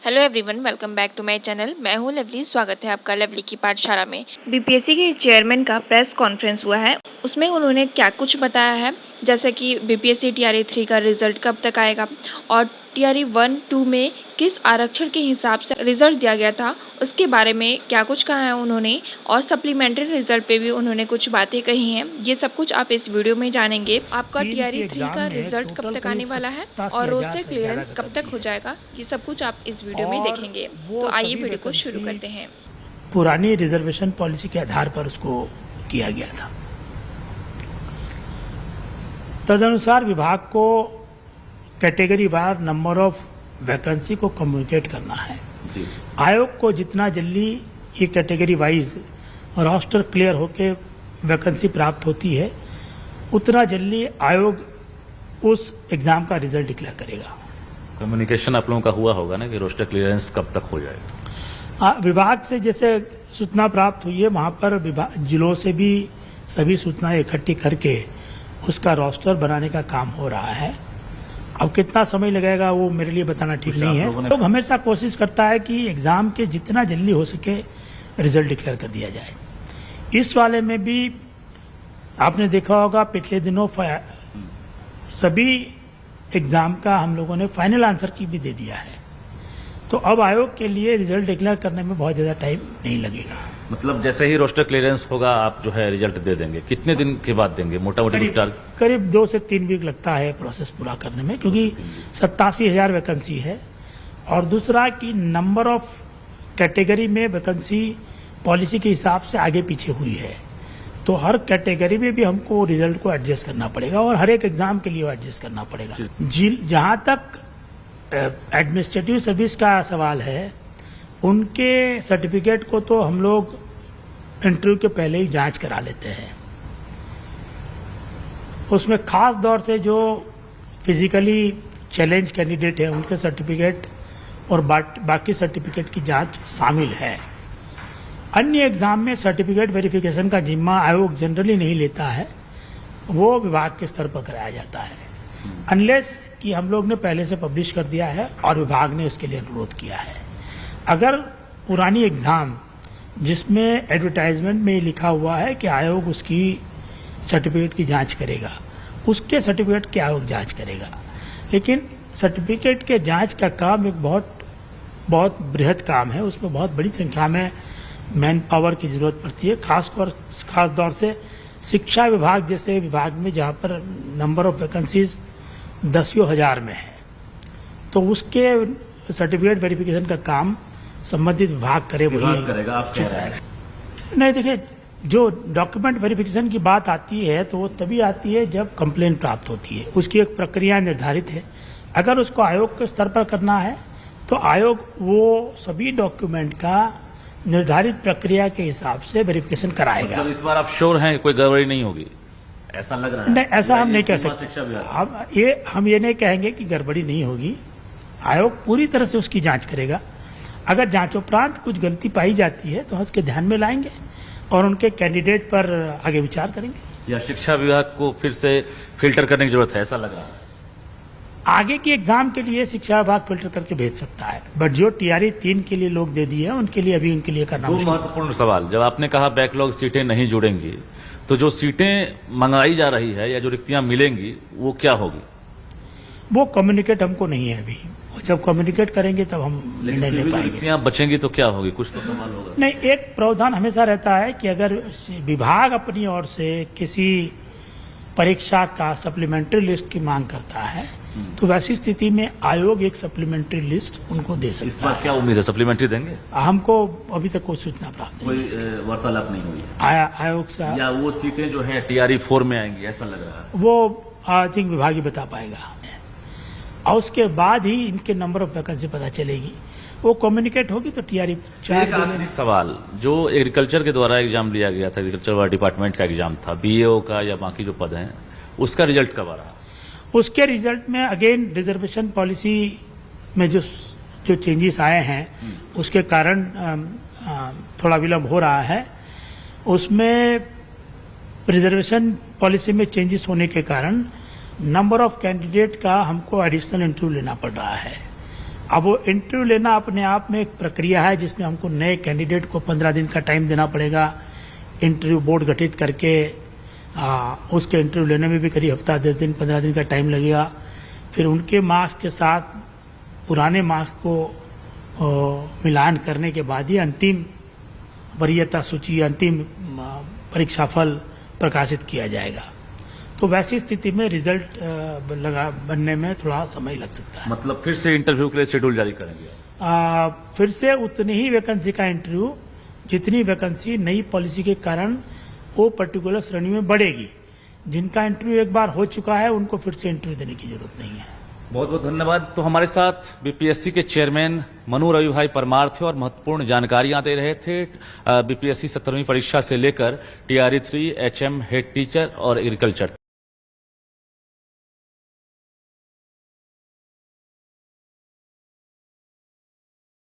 Hello everyone, welcome back to my channel. मैं हूं lovely. स्वागत है आपका लवली की पाठशाला में। बीपीएससी के चेयरमैन का प्रेस कॉन्फ्रेंस हुआ है, उसमें उन्होंने क्या कुछ बताया है, जैसे कि बीपीएससी टीआरई 3 का रिजल्ट कब तक आएगा और टीआरई 1-2 में किस आरक्षण के हिसाब से रिजल्ट दिया गया था, उसके बारे में क्या कुछ कहा है उन्होंने। और सप्लीमेंट्री रिजल्ट पे भी उन्होंने कुछ बातें कही हैं। ये सब कुछ आप इस वीडियो में जानेंगे। आपका टीआरई 3 का रिजल्ट कब तक आने वाला है और रोस्टर क्लियरेंस कब तक हो जाएगा, ये सब कुछ आप इस वीडियो में देखेंगे। तो आइए वीडियो को शुरू करते हैं। पुरानी रिजर्वेशन पॉलिसी के आधार पर उसको किया गया था। तदनुसार विभाग को category war number of vacancy को कम्युनिकेट करना है। आयोग को जितना जल्दी ये कैटेगरी वाइज रोस्टर क्लियर होके वैकेंसी प्राप्त होती है, उतना जल्दी आयोग उस एग्जाम का रिजल्ट डिक्लेयर करेगा। कम्युनिकेशन आप लोगों का हुआ होगा ना कि रोस्टर क्लियरेंस कब तक हो जाएगा? विभाग से जैसे सूचना प्राप्त हुई है, वहां पर जिलों से भी सभी सूचनाएं इकट्ठी करके उसका रोस्टर बनाने का काम हो रहा है। अब कितना समय लगेगा वो मेरे लिए बताना ठीक नहीं है। लोग हमेशा कोशिश करता है कि एग्जाम के जितना जल्दी हो सके रिजल्ट डिक्लेयर कर दिया जाए। इस वाले में भी आपने देखा होगा, पिछले दिनों सभी एग्जाम का हम लोगों ने फाइनल आंसर की भी दे दिया है। तो अब आयोग के लिए रिजल्ट डिक्लेयर करने में बहुत ज्यादा टाइम नहीं लगेगा। मतलब जैसे ही रोस्टर क्लियरेंस होगा आप जो है रिजल्ट दे देंगे? कितने दिन के बाद देंगे मोटा मोटा? करीब 2 से 3 वीक लगता है प्रोसेस पूरा करने में, क्योंकि 87,000 वैकेंसी है। और दूसरा कि नंबर ऑफ कैटेगरी में वैकेंसी पॉलिसी के हिसाब से आगे पीछे हुई है, तो हर कैटेगरी में भी हमको रिजल्ट को एडजस्ट करना पड़ेगा और हर एक एग्जाम के लिए एडजस्ट करना पड़ेगा। जहां तक एडमिनिस्ट्रेटिव सर्विस का सवाल है, उनके सर्टिफिकेट को तो हम लोग इंटरव्यू के पहले ही जांच करा लेते हैं। उसमें खास तौर से जो फिजिकली चैलेंज कैंडिडेट है उनके सर्टिफिकेट और बाकी सर्टिफिकेट की जांच शामिल है। अन्य एग्जाम में सर्टिफिकेट वेरिफिकेशन का जिम्मा आयोग जनरली नहीं लेता है, वो विभाग के स्तर पर कराया जाता है, अनलेस कि हम लोग ने पहले से पब्लिश कर दिया है और विभाग ने उसके लिए अनुरोध किया है। अगर पुरानी एग्जाम जिसमें एडवर्टाइजमेंट में लिखा हुआ है कि आयोग उसकी सर्टिफिकेट की जांच करेगा, उसके सर्टिफिकेट की आयोग जांच करेगा। लेकिन सर्टिफिकेट के जांच का काम एक बहुत बृहद काम है, उसमें बहुत बड़ी संख्या में मैन पावर की जरूरत पड़ती है। खास तौर से शिक्षा विभाग जैसे विभाग में जहाँ पर नंबर ऑफ वैकेंसीज 10,000 में है, तो उसके सर्टिफिकेट वेरिफिकेशन का काम संबंधित विभाग करे, वही करेगा। आप कह रहे हैं? नहीं, देखिए, जो डॉक्यूमेंट वेरिफिकेशन की बात आती है तो वो तभी आती है जब कंप्लेंट प्राप्त होती है। उसकी एक प्रक्रिया निर्धारित है। अगर उसको आयोग के स्तर पर करना है तो आयोग वो सभी डॉक्यूमेंट का निर्धारित प्रक्रिया के हिसाब से वेरिफिकेशन कराएगा। मतलब इस बार आप श्योर हैं कोई गड़बड़ी नहीं होगी, ऐसा लग रहा है? नहीं, ऐसा हम नहीं कह सकते। हम ये नहीं कहेंगे कि गड़बड़ी नहीं होगी। आयोग पूरी तरह से उसकी जांच करेगा। अगर जांचोपरांत कुछ गलती पाई जाती है तो हम उसके ध्यान में लाएंगे और उनके कैंडिडेट पर आगे विचार करेंगे। या शिक्षा विभाग को फिर से फिल्टर करने की जरूरत है, ऐसा लग रहा है? आगे की एग्जाम के लिए शिक्षा विभाग फिल्टर करके भेज सकता है, बट जो टीआरई 3 के लिए लोग दे दिए हैं उनके लिए अभी उनके लिए करना मुश्किल है। महत्वपूर्ण सवाल, जब आपने कहा बैकलॉग सीटें नहीं जुड़ेंगी, तो जो सीटें मंगाई जा रही है या जो रिक्तियां मिलेंगी वो क्या होगी? वो कम्युनिकेट हमको नहीं है अभी। जब कम्युनिकेट करेंगे तब हम निर्णय ले पाएंगे। रिक्तियां बचेंगी तो क्या होगी, कुछ तो सवाल होगा। नहीं, एक प्रावधान हमेशा रहता है कि अगर विभाग अपनी ओर से किसी परीक्षा का सप्लीमेंट्री लिस्ट की मांग करता है तो वैसी स्थिति में आयोग एक सप्लीमेंट्री लिस्ट उनको दे सकता है। इस बार क्या उम्मीद है, सप्लीमेंट्री देंगे? हमको अभी तक कोई सूचना प्राप्त नहीं कोई वार्तालाप नहीं हुई आयोग से। या वो सीटें जो है टीआरई 4 में आएंगी, ऐसा लग रहा है? वो आई थिंक विभाग ही बता पाएगा और उसके बाद ही इनके नंबर ऑफ वैकेंसी पता चलेगी। वो कम्युनिकेट होगी तो टीआरई 4। सवाल, जो एग्रीकल्चर के द्वारा एग्जाम लिया गया था, एग्रीकल्चर डिपार्टमेंट का एग्जाम था, बीएओ का या बाकी जो पद हैं, उसका रिजल्ट कब आ रहा? उसके रिजल्ट में अगेन रिजर्वेशन पॉलिसी में जो चेंजेस आए हैं उसके कारण थोड़ा विलंब हो रहा है। उसमें रिजर्वेशन पॉलिसी में चेंजेस होने के कारण नंबर ऑफ कैंडिडेट का हमको एडिशनल इंटरव्यू लेना पड़ रहा है अब वो इंटरव्यू लेना अपने आप में एक प्रक्रिया है जिसमें हमको नए कैंडिडेट को 15 दिन का टाइम देना पड़ेगा। इंटरव्यू बोर्ड गठित करके उसके इंटरव्यू लेने में भी करीब हफ्ता 10 दिन 15 दिन का टाइम लगेगा। फिर उनके मार्क्स के साथ पुराने मार्क्स को मिलान करने के बाद ही अंतिम वरीयता सूची, अंतिम परीक्षाफल प्रकाशित किया जाएगा। तो वैसी स्थिति में रिजल्ट बनने में थोड़ा समय लग सकता है। मतलब फिर से इंटरव्यू के लिए शेड्यूल जारी करेंगे? फिर से उतनी ही वैकेंसी का इंटरव्यू, जितनी वैकेंसी नई पॉलिसी के कारण वो पर्टिकुलर श्रेणी में बढ़ेगी। जिनका इंटरव्यू एक बार हो चुका है उनको फिर से इंटरव्यू देने की जरूरत नहीं है। बहुत बहुत धन्यवाद। तो हमारे साथ बीपीएससी के चेयरमैन मनु रवि भाई परमार थे और महत्वपूर्ण जानकारियां दे रहे थे बीपीएससी 17वीं परीक्षा से लेकर टीआरई 3, एचएम, हेड टीचर और एग्रीकल्चर